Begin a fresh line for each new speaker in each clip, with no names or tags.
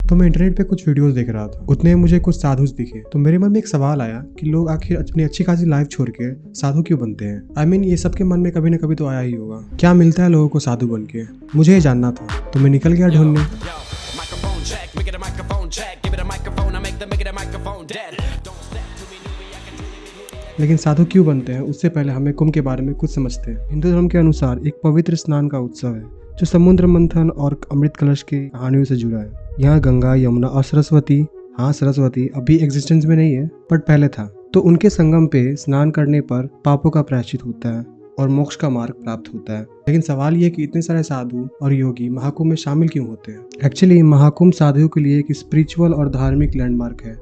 तो मैं इंटरनेट पे कुछ वीडियोस देख रहा था, उतने में मुझे कुछ साधु दिखे। तो मेरे मन में एक सवाल आया कि लोग आखिर अपनी अच्छी खासी लाइफ छोड़ के साधु क्यों बनते हैं। I mean, ये सबके मन में कभी ना कभी तो आया ही होगा। क्या मिलता है लोगों को साधु बन के, मुझे ये जानना था। तो मैं निकल गया ढूंढने। लेकिन साधु क्यों बनते हैं उससे पहले हमें कुंभ के बारे में कुछ समझते हैं। हिंदू धर्म के अनुसार एक पवित्र स्नान का उत्सव है जो समुद्र मंथन और अमृत कलश की कहानियों से जुड़ा है। यहाँ गंगा, यमुना और सरस्वती, हाँ सरस्वती अभी एग्जिस्टेंस में नहीं है बट पहले था, तो उनके संगम पे स्नान करने पर पापों का प्रायश्चित होता है और मोक्ष का मार्ग प्राप्त होता है। लेकिन सवाल ये कि इतने सारे साधु और योगी महाकुंभ में शामिल क्यों होते हैं। एक्चुअली महाकुंभ साधुओं के लिए एक स्पिरिचुअल और धार्मिक लैंडमार्क है।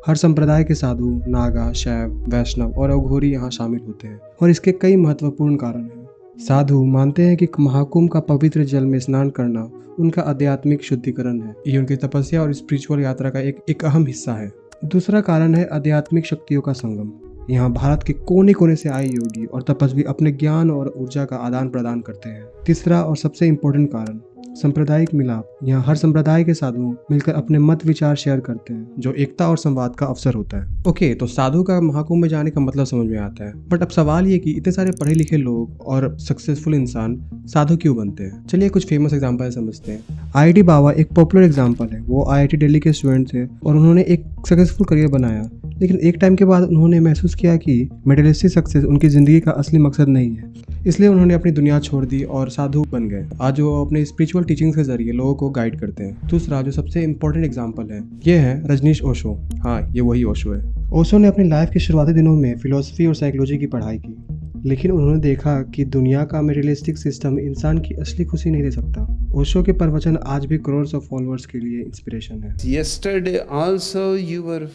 हर संप्रदाय के साधु, नागा, शैव, वैष्णव और अघोरी यहाँ शामिल होते हैं और इसके कई महत्वपूर्ण कारण हैं। साधु मानते हैं कि महाकुंभ का पवित्र जल में स्नान करना उनका आध्यात्मिक शुद्धिकरण है। ये उनकी तपस्या और स्पिरिचुअल यात्रा का एक अहम हिस्सा है। दूसरा कारण है आध्यात्मिक शक्तियों का संगम। यहाँ भारत के कोने कोने से आए योगी और तपस्वी अपने ज्ञान और ऊर्जा का आदान प्रदान करते हैं। तीसरा और सबसे इम्पोर्टेंट कारण सांप्रदायिक मिलाप। यहाँ हर संप्रदाय के साधु मिलकर अपने मत विचार शेयर करते हैं, जो एकता और संवाद का अवसर होता है। ओके, तो साधु का महाकुंभ में जाने का मतलब समझ में आता है, बट अब सवाल ये कि इतने सारे पढ़े लिखे लोग और सक्सेसफुल इंसान साधु क्यों बनते हैं। चलिए कुछ फेमस एग्जांपल समझते हैं। IIT बाबा एक पॉपुलर एग्जांपल है। वो IIT दिल्ली के स्टूडेंट थे और उन्होंने एक सक्सेसफुल करियर बनाया, लेकिन एक टाइम के बाद उन्होंने महसूस किया कि मेटेरियलिस्टिक सक्सेस उनकी जिंदगी का असली मकसद नहीं है। इसलिए उन्होंने अपनी दुनिया छोड़ दी और साधु बन गए। आज वो अपने स्पिरिचुअल टीचिंग्स के जरिए लोगों को गाइड करते हैं। दूसरा जो सबसे इम्पोर्टेंट एग्जांपल है, ये है रजनीश ओशो। हाँ, ये वही ओशो है। ओशो ने अपनी लाइफ के शुरुआती दिनों में फिलोसफी और साइकोलॉजी की पढ़ाई की, लेकिन उन्होंने देखा कि दुनिया का मटेरियलिस्टिक सिस्टम इंसान की असली खुशी नहीं दे सकता। ओशो के प्रवचन आज भी करोड़ ऑफ फॉलोअर्स के लिए इंस्पिरेशन है।
Yesterday also you were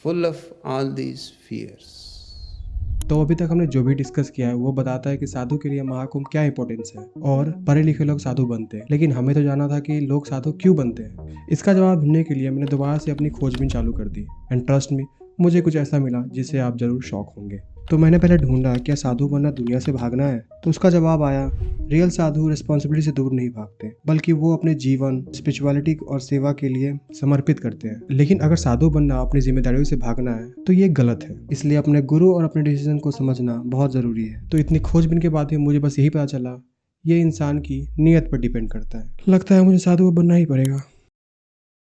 full of all these fears.
तो अभी तक हमने जो भी डिस्कस किया है वो बताता है कि साधु के लिए महाकुंभ क्या इंपॉर्टेंस है और पढ़े लिखे लोग साधु बनते हैं। लेकिन हमें तो जाना था कि लोग साधु क्यों बनते हैं। इसका जवाब ढूंढने के लिए मैंने दोबारा से अपनी खोजबीन चालू कर दी एंड ट्रस्ट मी, मुझे कुछ ऐसा मिला जिससे आप जरूर शॉक होंगे। तो मैंने पहले ढूंढा क्या साधु बनना दुनिया से भागना है, तो उसका जवाब आया रियल साधु रिस्पॉन्सिबिलिटी से दूर नहीं भागते, बल्कि वो अपने जीवन, स्पिरिचुअलिटी और सेवा के लिए समर्पित करते हैं। लेकिन अगर साधु बनना अपनी जिम्मेदारियों से भागना है तो ये गलत है। इसलिए अपने गुरु और अपने डिसीजन को समझना बहुत जरूरी है। तो इतनी खोजबीन के बाद मुझे बस यही पता चला, ये इंसान की नीयत पर डिपेंड करता है। लगता है मुझे साधु बनना ही पड़ेगा।